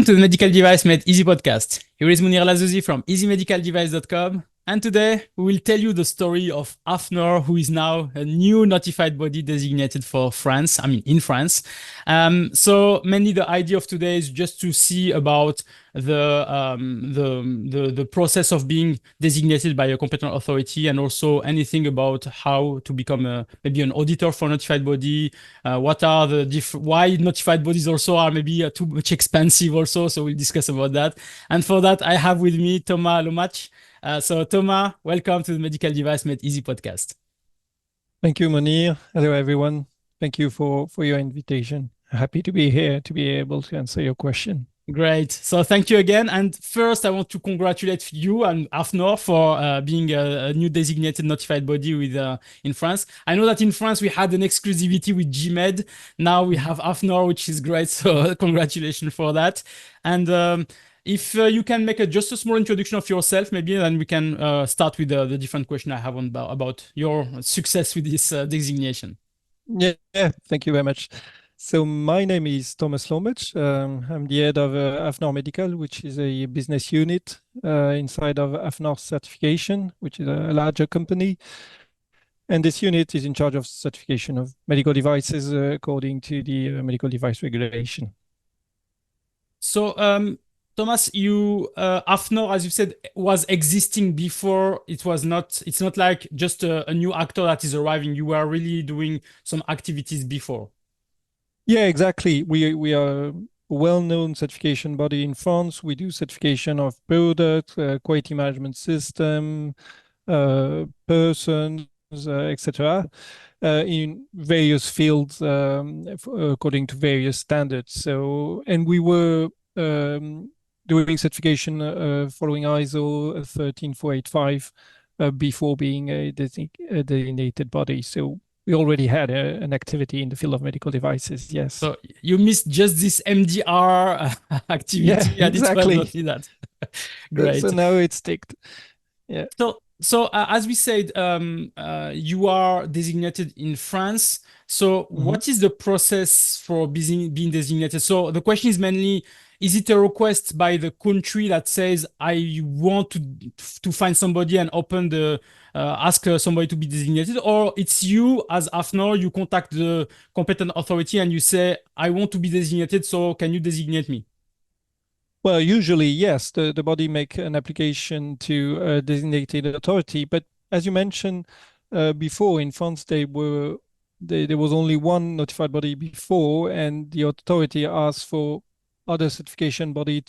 Welcome to the Medical Device Made Easy podcast. Here is Monir El Azzouzi from easymedicaldevice.com. And today we will tell you the story of AFNOR, who is now a new notified body designated for France, in France. So mainly the idea of today is just to see about the process of being designated by a competent authority, and also anything about how to become maybe an auditor for a notified body. What are the why notified bodies also are maybe too much expensive also. So we'll discuss about that. And for that, I have with me Thomas Lommatzsch. So Thomas, welcome to the Medical Device Made Easy podcast. Thank you, Monir. Hello, everyone. Thank you for your invitation. Happy to be here to be able to answer your question. Great. So thank you again. And first, I want to congratulate you and AFNOR for being a new designated notified body with in France. I know that in France, we had an exclusivity with GMED. Now we have AFNOR, which is great. So congratulations for that. And if you can make just a small introduction of yourself, maybe, then we can start with the different question I have about your success with this designation. Yeah, thank you very much. So my name is Thomas Lommatzsch. I'm the head of AFNOR Medical, which is a business unit inside of AFNOR Certification, which is a larger company. And this unit is in charge of certification of medical devices according to the Medical Device Regulation. So, Thomas, you AFNOR, as you said, was existing before. It's not like just a new actor that is arriving. You were really doing some activities before. Yeah, exactly. We are a well-known certification body in France. We do certification of product, quality management system, persons, etc. In various fields according to various standards. So, and we were doing certification following ISO 13485 before being a designated body. So we already had an activity in the field of medical devices, yes. So you missed just this MDR activity. Yeah, exactly. It was not that. Great. So now it's ticked. Yeah. So as we said, you are designated in France. So what is the process for being designated? So the question is mainly, is it a request by the country that says, I want to find somebody and open the ask somebody to be designated, or it's you as AFNOR, you contact the competent authority and you say, I want to be designated, so can you designate me? Well, usually, yes, the body make an application to a designated authority. But as you mentioned before, in France, there was only one notified body before, and the authority asked for other certification body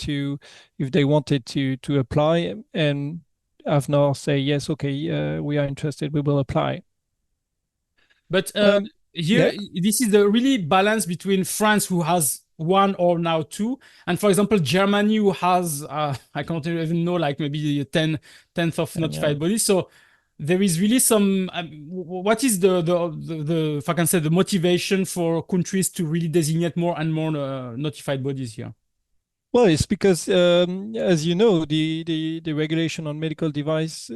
if they wanted to apply, and AFNOR say, yes, okay, we are interested, we will apply. But here, this is the really balance between France, who has one or now two, and for example, Germany, who has, I can't even know, like maybe the 10th of notified bodies. So there is really some, what is the if I can say, the motivation for countries to really designate more and more notified bodies here? Well, it's because, as you know, the regulation on medical device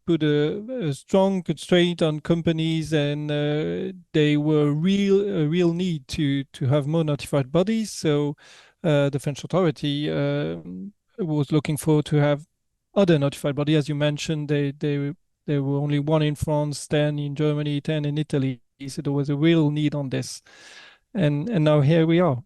put a strong constraint on companies, and they were a real need to have more notified bodies. So the French authority was looking for to have other notified bodies. As you mentioned, there were only one in France, 10 in Germany, 10 in Italy. So there was a real need on this, and now here we are.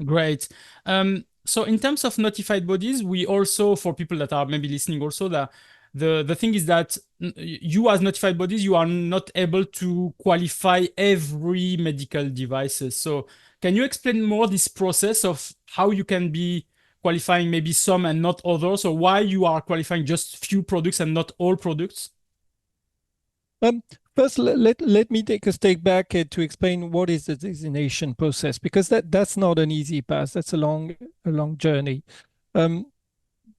Great. So in terms of notified bodies, we also, for people that are maybe listening also, the thing is that you as notified bodies, you are not able to qualify every medical devices. So can you explain more this process of how you can be qualifying maybe some and not others, or why you are qualifying just few products and not all products? First, let me take a step back to explain what is the designation process, because that's not an easy path. That's a long journey.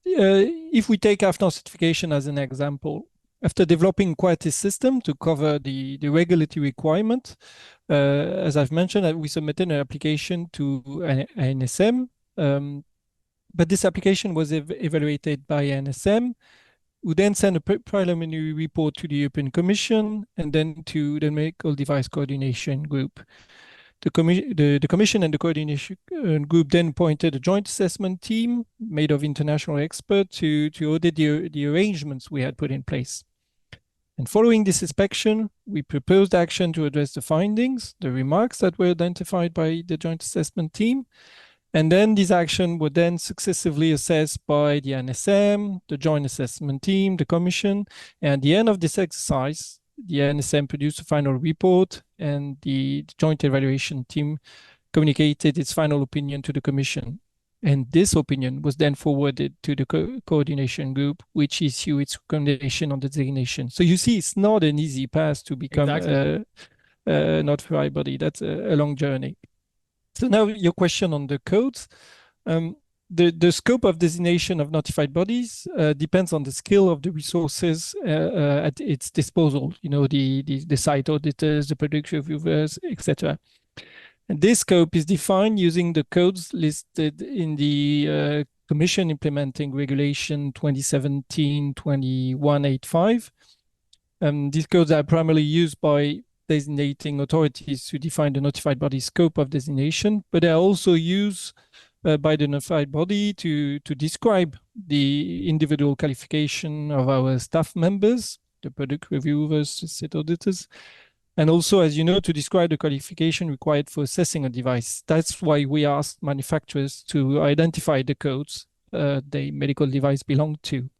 If we take AFNOR certification as an example, after developing quite a system to cover the regulatory requirement, as I've mentioned, we submitted an application to NSM, but this application was evaluated by NSM, who then sent a preliminary report to the European Commission and then to the Medical Device Coordination Group. the commission and the coordination group then appointed a joint assessment team made of international experts to audit the arrangements we had put in place. And following this inspection, we proposed action to address the findings, the remarks that were identified by the joint assessment team. And then these actions were then successively assessed by the NSM, the joint assessment team, the commission. And at the end of this exercise, the NSM produced a final report, and the joint evaluation team communicated its final opinion to the commission. And this opinion was then forwarded to the coordination group, which issued its recommendation on the designation. So you see, it's not an easy path to become a notified body. That's a long journey. So now your question on the codes. The scope of designation of notified bodies depends on the skill of the resources at its disposal, the site auditors, the product reviewers, etc. And this scope is defined using the codes listed in the Commission Implementing Regulation 2017-2185. These codes are primarily used by designating authorities to define the notified body scope of designation, but they are also used by the notified body to describe the individual qualification of our staff members, the product reviewers, site auditors, and also, as you know, to describe the qualification required for assessing a device. That's why we asked manufacturers to identify the codes the medical device belong to.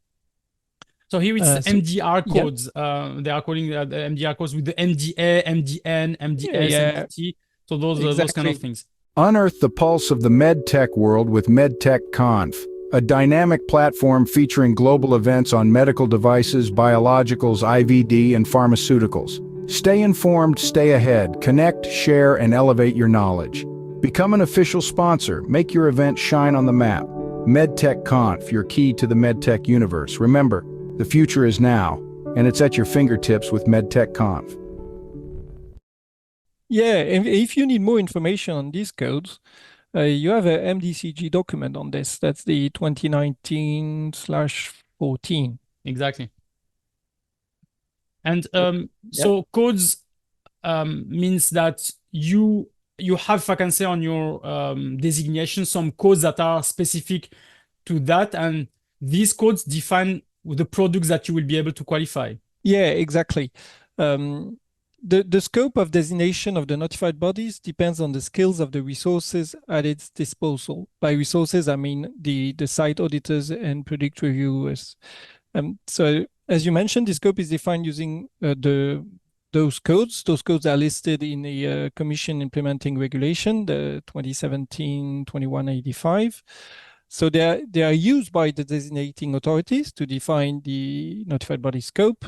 So here it's MDR codes. Yeah. They are calling the MDR codes with the MDA, MDN, MDS, MDT. So those kind of things. Unearth the pulse of the medtech world with MedTech Conf, a dynamic platform featuring global events on medical devices, biologicals, IVD, and pharmaceuticals. Stay informed, stay ahead, connect, share, and elevate your knowledge. Become an official sponsor. Make your event shine on the map. MedTech Conf, your key to the medtech universe. Remember, the future is now, and it's at your fingertips with MedTech Conf. Yeah, if you need more information on these codes, you have a MDCG document on this. That's the 2019/14. Exactly. And so codes means that you have, if I can say, on your designation, some codes that are specific to that, and these codes define the products that you will be able to qualify. Yeah, exactly. The scope of designation of the notified bodies depends on the skills of the resources at its disposal. By resources, I mean the site auditors and product reviewers. So as you mentioned, the scope is defined using those codes. Those codes are listed in the Commission Implementing Regulation, the 2017-2185. So they are used by the designating authorities to define the notified body scope,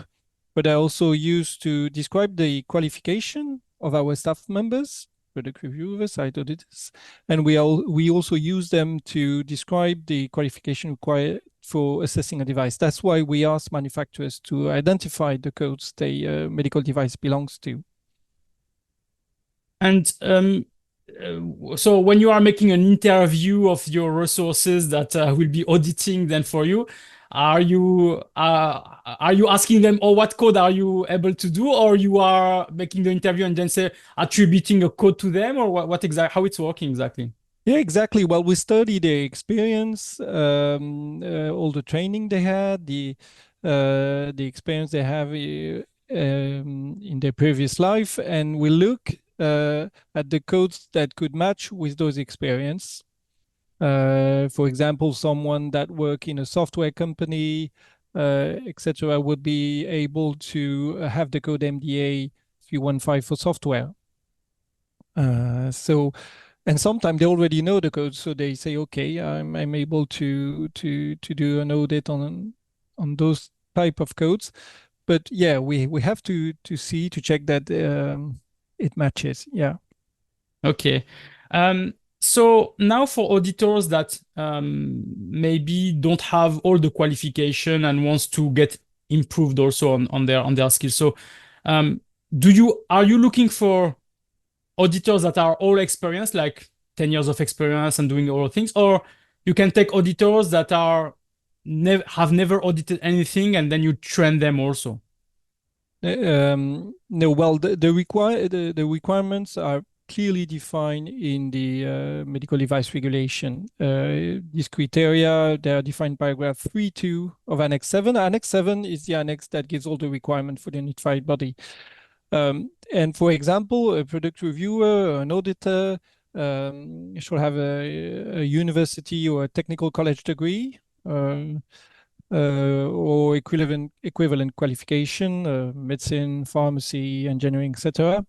but they're also used to describe the qualification of our staff members, product reviewers, site auditors, and we also use them to describe the qualification required for assessing a device. That's why we ask manufacturers to identify the codes the medical device belongs to. And so when you are making an interview of your resources that will be auditing then for you, are you asking them, oh, what code are you able to do, or you are making the interview and then attributing a code to them, or what exactly, how it's working exactly? Yeah, exactly. Well, we study their experience, all the training they had, the experience they have in their previous life, and we look at the codes that could match with those experience. For example, someone that work in a software company, etc., would be able to have the code MDA 315 for software. And sometimes they already know the code, so they say, okay, I'm able to do an audit on those type of codes. But yeah, we have to check that it matches. Yeah. Okay. So now for auditors that maybe don't have all the qualification and wants to get improved also on their skills. So are you looking for auditors that are all experienced, like 10 years of experience and doing all things, or you can take auditors that have never audited anything and then you train them also? No, well, the requirements are clearly defined in the medical device regulation. These criteria, they are defined paragraph 3.2 of Annex 7. Annex 7 is the annex that gives all the requirements for the notified body. And for example, a product reviewer or an auditor should have a university or a technical college degree or equivalent qualification, medicine, pharmacy, engineering, etc.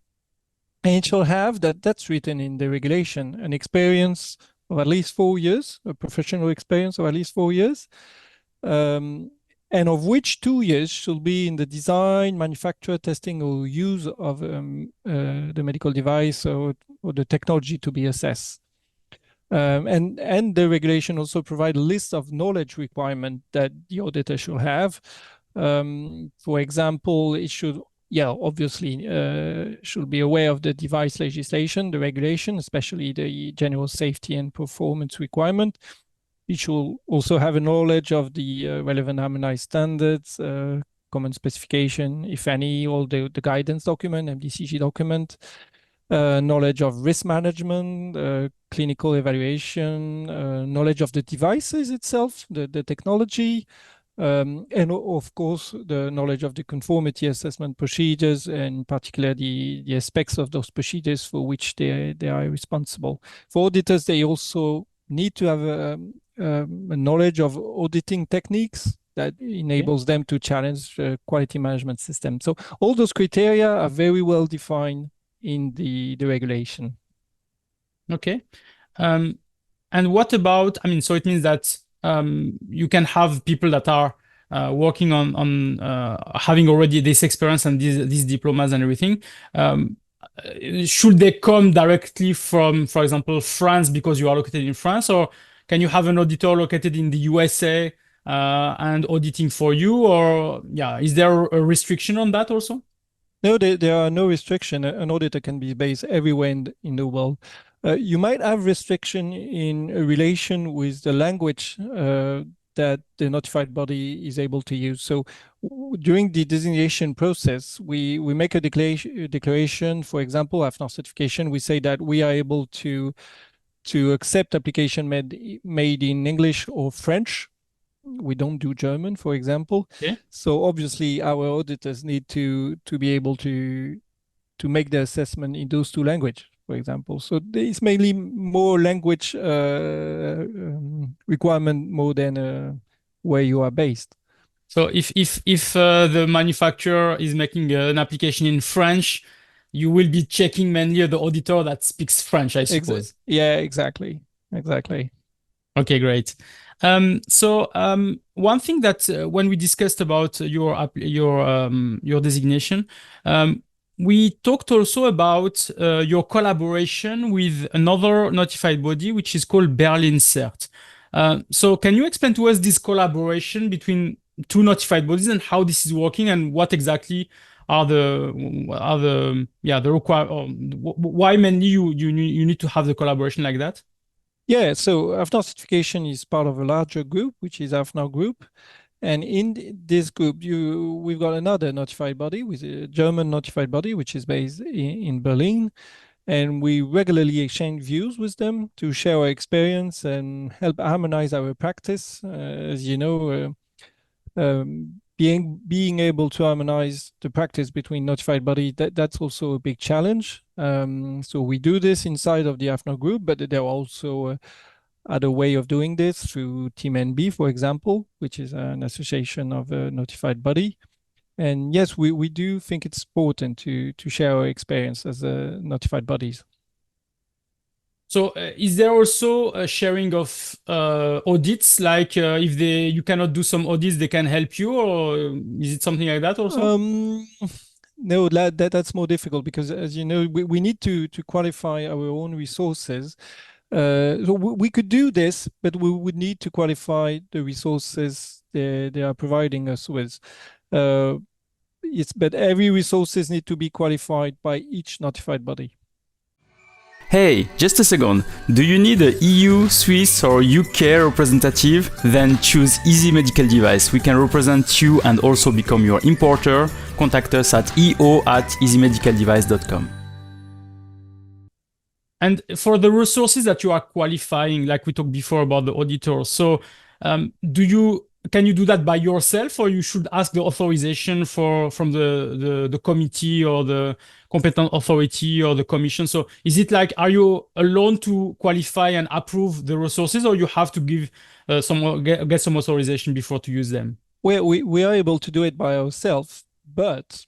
And it shall have, that's written in the regulation, an experience of at least 4 years, a professional experience of at least 4 years, and of which 2 years should be in the design, manufacture, testing, or use of the medical device or the technology to be assessed. And the regulation also provides a list of knowledge requirements that the auditor should have. For example, it should, obviously should be aware of the device legislation, the regulation, especially the general safety and performance requirement. It should also have a knowledge of the relevant harmonized standards, common specification, if any, all the guidance document, MDCG document, knowledge of risk management, clinical evaluation, knowledge of the devices itself, the technology, and of course, the knowledge of the conformity assessment procedures, and in particular the aspects of those procedures for which they are responsible. For auditors, they also need to have a knowledge of auditing techniques that enables them to challenge quality management system. So all those criteria are very well defined in the regulation. Okay. And what about, so it means that you can have people that are working on having already this experience and these diplomas and everything. Should they come directly from, for example, France because you are located in France, or can you have an auditor located in the USA and auditing for you? Or is there a restriction on that also? No, there are no restriction. An auditor can be based everywhere in the world. You might have restriction in relation with the language that the notified body is able to use. So during the designation process, we make a declaration, for example, AFNOR certification. We say that we are able to accept application made in English or French. We don't do German, for example. Okay. So obviously our auditors need to be able to make the assessment in those two languages, for example. So it's mainly more language requirement more than where you are based. So if the manufacturer is making an application in French, you will be checking mainly the auditor that speaks French, I suppose. Yeah, exactly. Okay, great. So one thing that when we discussed about your designation, we talked also about your collaboration with another notified body, which is called Berlin CERT. So can you explain to us this collaboration between two notified bodies and how this is working, and what exactly are the why mainly you need to have the collaboration like that? Yeah, so AFNOR certification is part of a larger group, which is AFNOR Group. And in this group, we've got another notified body, with a German notified body, which is based in Berlin. And we regularly exchange views with them to share our experience and help harmonize our practice. As you know, being able to harmonize the practice between notified body, that's also a big challenge. So we do this inside of the AFNOR group, but there are also other way of doing this through Team NB, for example, which is an association of a notified body. And yes, we do think it's important to share our experience as notified bodies. So is there also a sharing of audits? Like if you cannot do some audits, they can help you, or is it something like that also? No, that's more difficult because, as you know, we need to qualify our own resources. So we could do this, but we would need to qualify the resources they are providing us with. But every resources need to be qualified by each notified body. Hey, just a second. Do you need a EU, Swiss or UK representative? Then choose Easy Medical Device. We can represent you and also become your importer. Contact us at eo@easymedicaldevice.com. And for the resources that you are qualifying, like we talked before about the auditors, so can you do that by yourself, or you should ask the authorization from the committee or the competent authority or the commission? So is it like, are you alone to qualify and approve the resources, or you have to give get some authorization before to use them? Well, we are able to do it by ourselves, but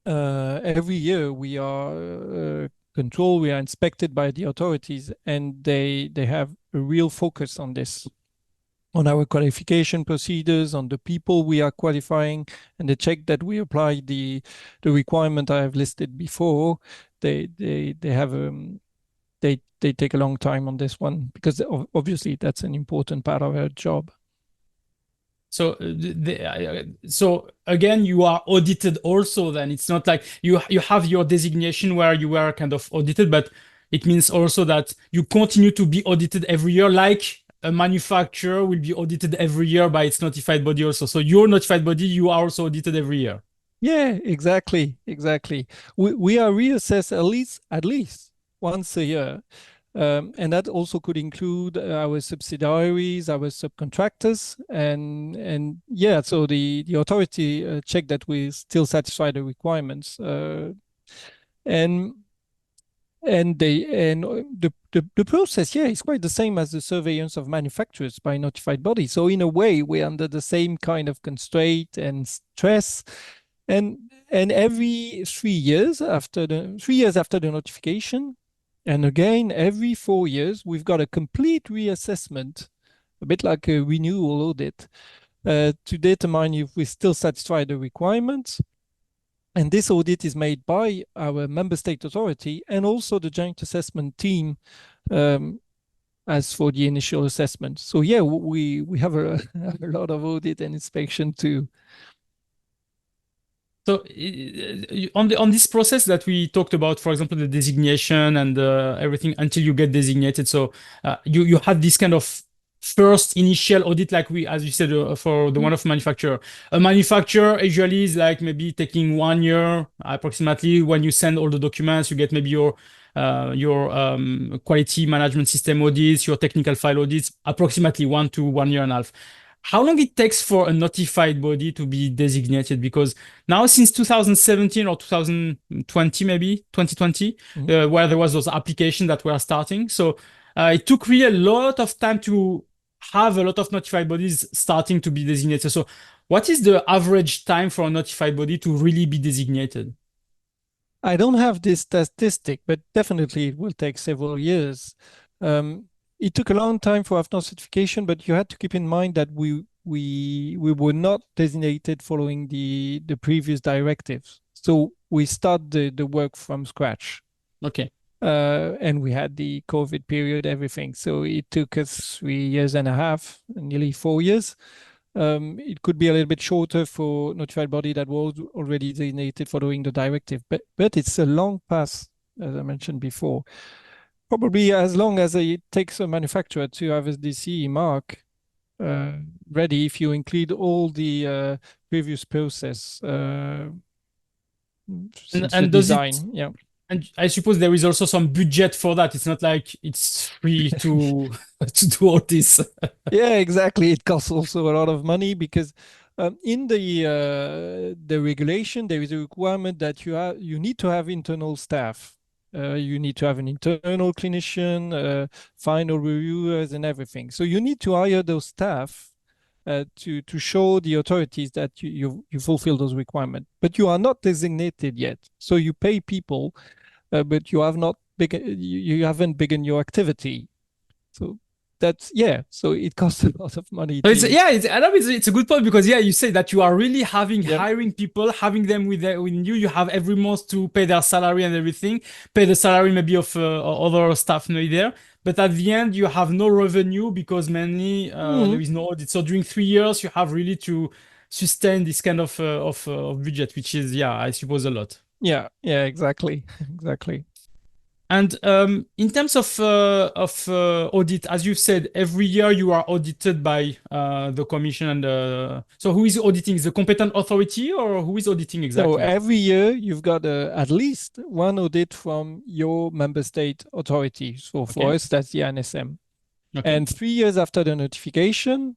every year we are controlled, we are inspected by the authorities, and they have a real focus on this, on our qualification procedures, on the people we are qualifying, and they check that we apply the requirement I have listed before. They have they take a long time on this one because obviously that's an important part of our job. So, so again, you are audited also. Then it's not like you have your designation where you were kind of audited, but it means also that you continue to be audited every year, like a manufacturer will be audited every year by its notified body also. So your notified body, you are also audited every year. Yeah, exactly. We are reassessed at least once a year. And that also could include our subsidiaries, our subcontractors, and yeah, so the authority check that we still satisfy the requirements, and the process, yeah, is quite the same as the surveillance of manufacturers by notified body. So in a way, we're under the same kind of constraint and stress, and every 3 years after the notification. And again, every 4 years, we've got a complete reassessment, a bit like a renewal audit, to determine if we still satisfy the requirements. And this audit is made by our member state authority and also the joint assessment team as for the initial assessment. So yeah, we have a lot of audit and inspection too. So on this process that we talked about, for example, the designation and everything until you get designated. So you had this kind of first initial audit, like as you said, for the one of manufacturer. A manufacturer usually is like maybe taking 1 year approximately. When you send all the documents, you get maybe your quality management system audits, your technical file audits, approximately 1 to 1.5 years. How long it takes for a notified body to be designated? Because now since 2017 or 2020, maybe 2020, where there was those applications that were starting. So it took really a lot of time to have a lot of notified bodies starting to be designated. So what is the average time for a notified body to really be designated? I don't have this statistic, but definitely it will take several years. It took a long time for AFNOR certification, but you had to keep in mind that we were not designated following the previous directives. So we start the work from scratch. Okay. And we had the COVID period, everything. So it took us 3.5 years, nearly 4 years. It could be a little bit shorter for notified body that was already designated following the directive, but it's a long path, as I mentioned before. Probably as long as it takes a manufacturer to have a DCE mark ready, if you include all the previous process since the design. Yeah. And I suppose there is also some budget for that. It's not like it's free to to do all this. Yeah, exactly. It costs also a lot of money because in the regulation there is a requirement that you need to have internal staff. You need to have an internal clinician, final reviewers, and everything. So you need to hire those staff to show the authorities that you fulfill those requirements. But you are not designated yet. So you pay people, but you haven't begun your activity. So that's, yeah, so it costs a lot of money. I know it's a good point, because you say that you are really hiring people, having them with you. You have every month to pay their salary and everything, pay the salary maybe of other staff maybe there. But at the end, you have no revenue because mainly there is no audit. So during 3 years, you have really to sustain this kind of budget, which is, I suppose, a lot. Yeah, exactly. Exactly. And in terms of audit, as you've said, every year you are audited by the commission. And so who is auditing? Is the competent authority, or who is auditing So exactly? every year you've got at least one audit from your member state authority. So for Okay. us, that's the NSM. Okay. And 3 years after the notification,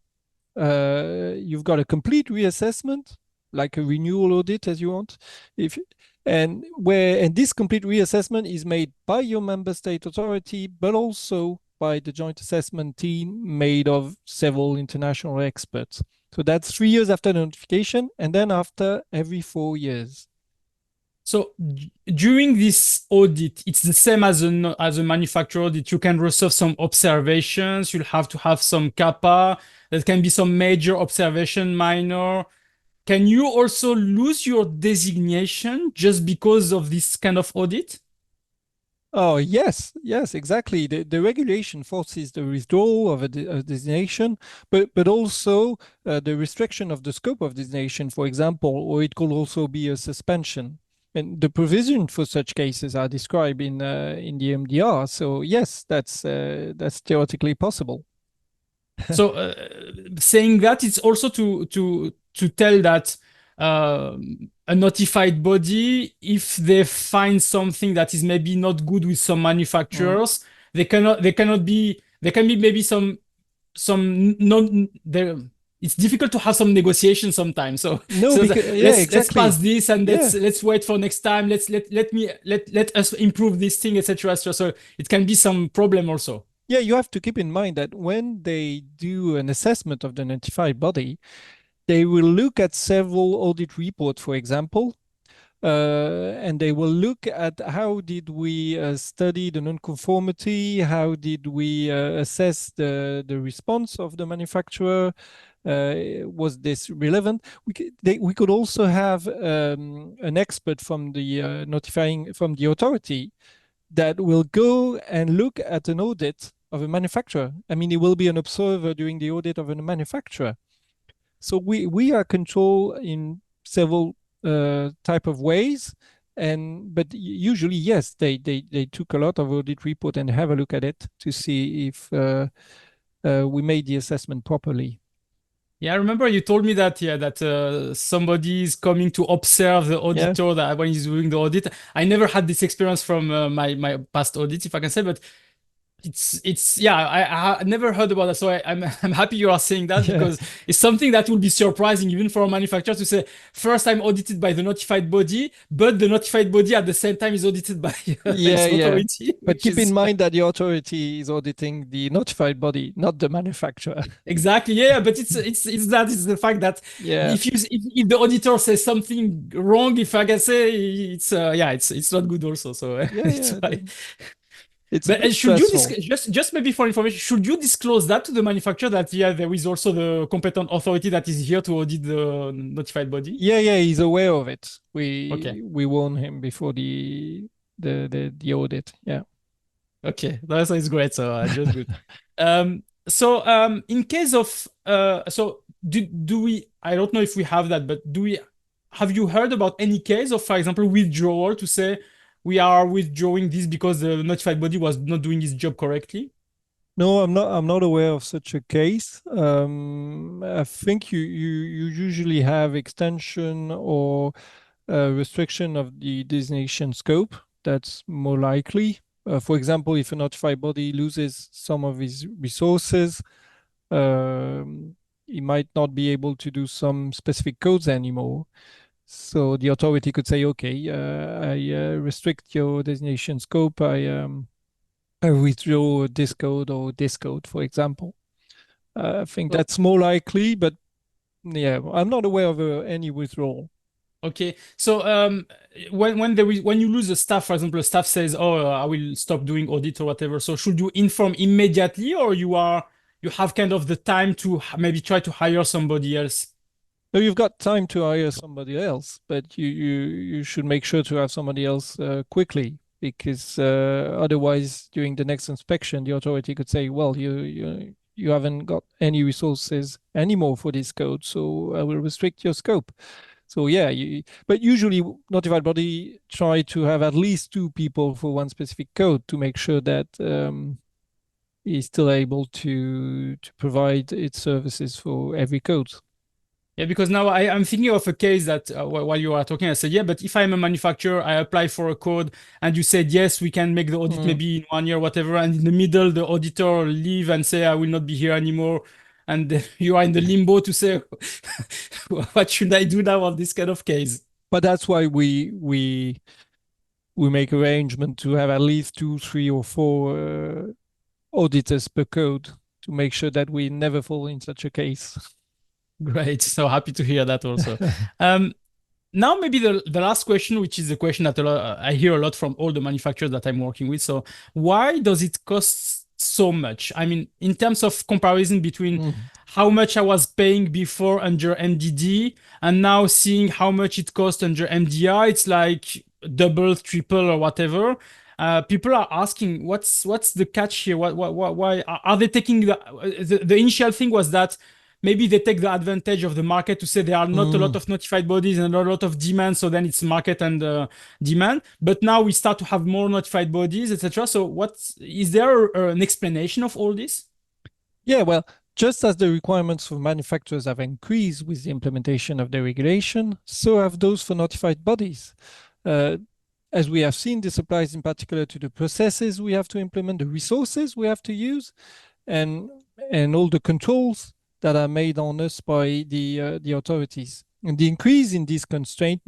you've got a complete reassessment, like a renewal audit as you want. And this complete reassessment is made by your member state authority, but also by the joint assessment team made of several international experts. So that's 3 years after the notification, and then after every 4 years. So during this audit, it's the same as a manufacturer audit. You can reserve some observations. You'll have to have some kappa. There can be some major observation, minor. Can you also lose your designation just because of this kind of audit? Oh, yes, exactly. The regulation forces the withdrawal of a designation, but also the restriction of the scope of designation, for example, or it could also be a suspension. And the provision for such cases are described in the MDR. So yes, that's theoretically possible. So saying that, it's also to tell that a notified body, if they find something that is maybe not good with some manufacturers, there can be maybe some non there. It's difficult to have some negotiation sometimes. So No, so because yeah, let's exactly. pass this, and Yeah. let's wait for next time. Let us improve this thing, etc. So it can be some problem also. Yeah, you have to keep in mind that when they do an assessment of the notified body, they will look at several audit reports, for example, and they will look at how did we study the non-conformity, how did we assess the response of the manufacturer, was this relevant? We could also have an expert from the notifying from the authority that will go and look at an audit of a manufacturer. I mean, he will be an observer during the audit of a manufacturer. So we are controlled in several type of ways, but usually yes, they took a lot of audit report and have a look at it to see if we made the assessment properly. Yeah, I remember you told me that, yeah, that somebody is coming to observe the Yeah. auditor that when he's doing the audit. I never had this experience from my past audits, if I can say, but it's yeah, I never heard about that. So I'm happy you are saying that, Yeah. because it's something that will be surprising even for a manufacturer to say, first I'm audited by the notified body, but the notified body at the same time is audited by Yeah, its yeah. authority, But which keep in is mind that the authority is auditing the notified body, not the manufacturer. exactly, yeah, but it's the fact that Yeah. if the auditor says something wrong, if I can say, it's yeah, it's not good also. So Yeah, it's yeah. why. It's a But bit should you stressful. just maybe for information, should you disclose that to the manufacturer that, yeah, there is also the competent authority that is here to audit the notified body? Yeah, yeah, he's aware of it. Okay. We warn him before the audit. Yeah. Okay, that sounds great. So just good. In case of so do we? I don't know if we have that, but do we? Have you heard about any case of, for example, withdrawal to say we are withdrawing this because the notified body was not doing its job correctly? No, I'm not aware of such a case. I think you usually have extension or restriction of the designation scope. That's more likely. For example, if a notified body loses some of his resources, he might not be able to do some specific codes anymore. So the authority could say, okay, I restrict your designation scope. I withdraw this code or this code, for example. I think So that's more likely, but yeah, I'm not aware of any withdrawal. okay, so when you lose a staff, for example, a staff says, "Oh, I will stop doing audit or whatever." So should you inform immediately, or you have kind of the time to maybe try to hire somebody else? So you've got time to hire somebody else, but you should make sure to have somebody else quickly, because otherwise, during the next inspection, the authority could say, "Well, you haven't got any resources anymore for this code, so I will restrict your scope." So yeah, but usually notified body try to have at least 2 people for one specific code to make sure that is still able to provide its services for every code. Yeah, because now I'm thinking of a case that while you are talking, I said, yeah, but if I'm a manufacturer, I apply for a code and you said, yes, we can make the audit maybe in 1 year, whatever. And in the middle, the auditor leave and say, I will not be here anymore. And you are in the limbo to say, what should I do now on this kind of case? But that's why we make arrangement to have at least 2, 3, or 4 auditors per code to make sure that we never fall in such a case. Great. So happy to hear that also. Now, maybe the last question, which is the question that I hear a lot from all the manufacturers that I'm working with. So why does it cost so much? I mean, in terms of comparison between how much I was paying before under MDD and now seeing how much it costs under MDR, it's like double, triple, or whatever. People are asking, what's the catch here? Why are they taking the initial thing was that maybe they take the advantage of the market to say there are not a lot of notified bodies and not a lot of demand, so then it's market and demand. But now we start to have more notified bodies, etc. So is there an explanation of all this? Yeah, well, just as the requirements for manufacturers have increased with the implementation of the regulation, so have those for notified bodies. As we have seen, this applies in particular to the processes we have to implement, the resources we have to use, and all the controls that are made on us by the authorities. And the increase in this constraint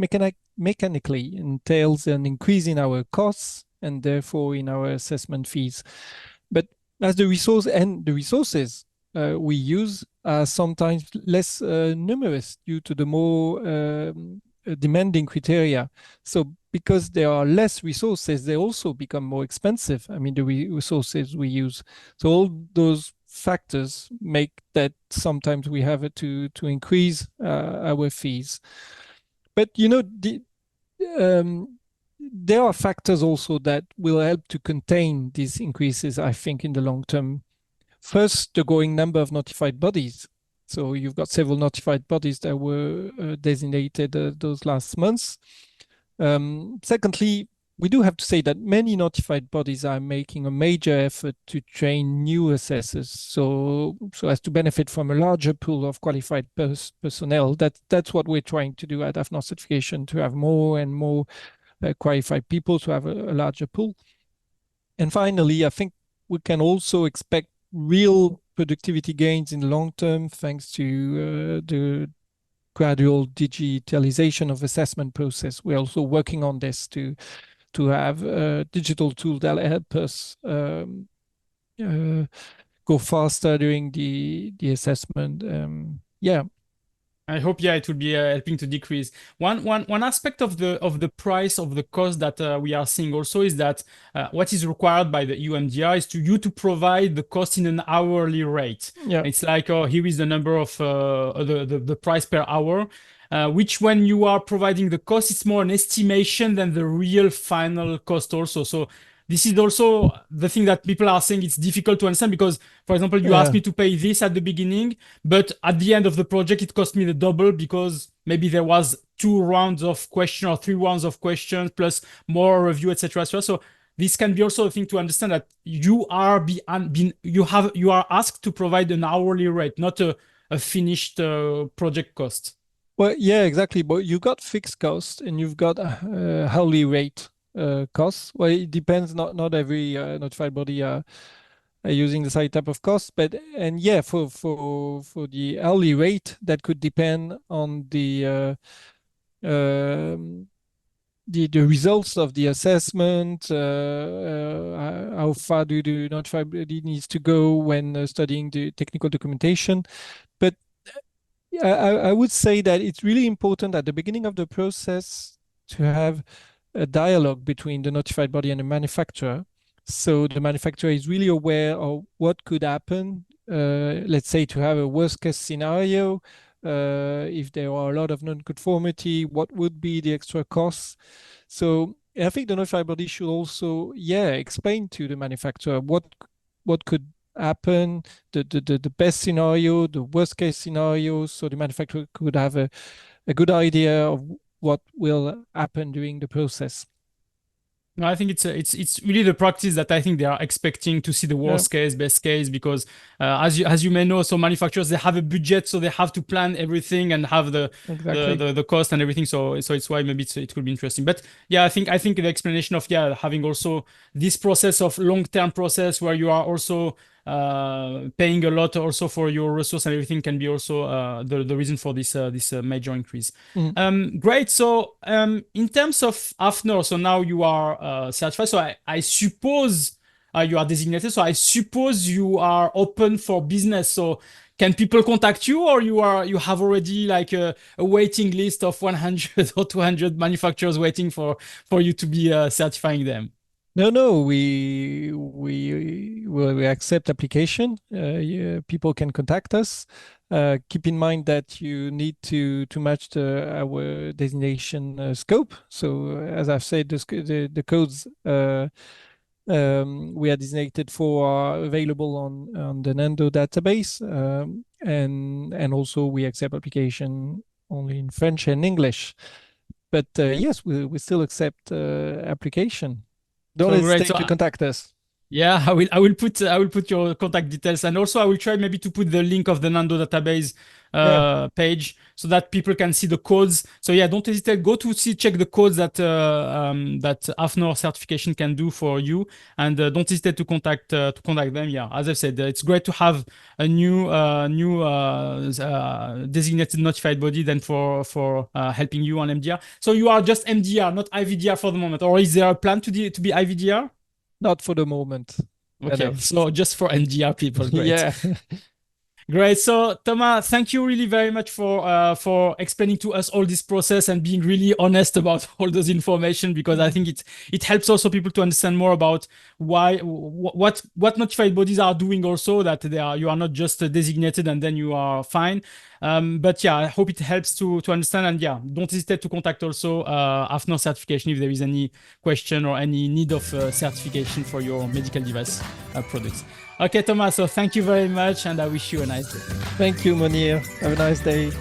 mechanically entails an increase in our costs and therefore in our assessment fees. But as the resources we use are sometimes less numerous due to the more demanding criteria. So because there are less resources, they also become more expensive. I mean, the resources we use. So all those factors make that sometimes we have to increase our fees. But there are factors also that will help to contain these increases, I think, in the long term. First, the growing number of notified bodies. So you've got several notified bodies that were designated those last months. Secondly, we do have to say that many notified bodies are making a major effort to train new assessors, so as to benefit from a larger pool of qualified personnel. That's what we're trying to do at AFNOR certification, to have more and more qualified people, to have a larger pool. And finally, I think we can also expect real productivity gains in the long term thanks to the gradual digitalization of assessment process. We're also working on this to have a digital tool that help us go faster during the assessment. Yeah. I hope, yeah, it will be helping to decrease. One aspect of the price of the cost that we are seeing also is that what is required by the EU MDR is to provide the cost in an hourly rate. Yeah. It's like, oh, here is the number of the price per hour. Which when you are providing the cost, it's more an estimation than the real final cost also. So this is also the thing that people are saying it's difficult to understand because, for example, you asked me to pay this at the beginning, but at the end of the project, it cost me the double because maybe there was 2 rounds of question or 3 rounds of questions plus more review, etc. So this can be also a thing to understand that you are you are asked to provide an hourly rate, not a finished project cost. Well, yeah, exactly. But you got fixed cost and you've got hourly rate costs. Well, it depends. Not every notified body are using the same type of cost, but yeah, for the hourly rate, that could depend on the results of the assessment, how far do the notified body needs to go when studying the technical documentation. But I would say that it's really important at the beginning of the process to have a dialogue between the notified body and the manufacturer. So the manufacturer is really aware of what could happen. Let's say to have a worst case scenario, if there are a lot of non-conformity, what would be the extra costs? So I think the notified body should also, explain to the manufacturer what could happen, the best scenario, the worst case scenario, so the manufacturer could have a good idea of what will happen during the process. No, I think it's really the practice that I think they are expecting to see the worst case, best case, because as you may know, so manufacturers, they have a budget, so they have to plan everything and have the cost and everything. So it's why maybe it could be interesting. But yeah, I think the explanation of having also this process of long-term process where you are also paying a lot also for your resource and everything can be also the reason for this major increase. Great. So in terms of AFNOR, so now you are certified. So I suppose you are designated. So I suppose you are open for business. So can people contact you, or you have already like a waiting list of 100 or 200 manufacturers waiting for you to be certifying them? No, we accept application. People can contact us. Keep in mind that you need to match our designation scope. So as I've said, the codes we are designated for are available on the Nando database, and also we accept application only in French and English. But yes, we still accept application. Don't hesitate to contact us. Yeah, I will put your contact details, and also I will try maybe to put the link of the Nando database page so that people can see the codes. So yeah, don't hesitate. Go to check the codes that AFNOR certification can do for you, and don't hesitate to contact them. Yeah, as I said, it's great to have a new designated notified body than for helping you on MDR. So you are just MDR, not IVDR for the moment, or is there a plan to be IVDR? Not for the moment. Okay, so just for MDR people. Great. Yeah. Great. So Thomas, thank you really very much for explaining to us all this process and being really honest about all those information, because I think it helps also people to understand more about what notified bodies are doing, also that you are not just designated and then you are fine. But yeah, I hope it helps to understand, and yeah, don't hesitate to contact also AFNOR certification if there is any question or any need of certification for your medical device products. Okay, Thomas, so thank you very much, and I wish you a nice day. Thank you, Monir. Have a nice day.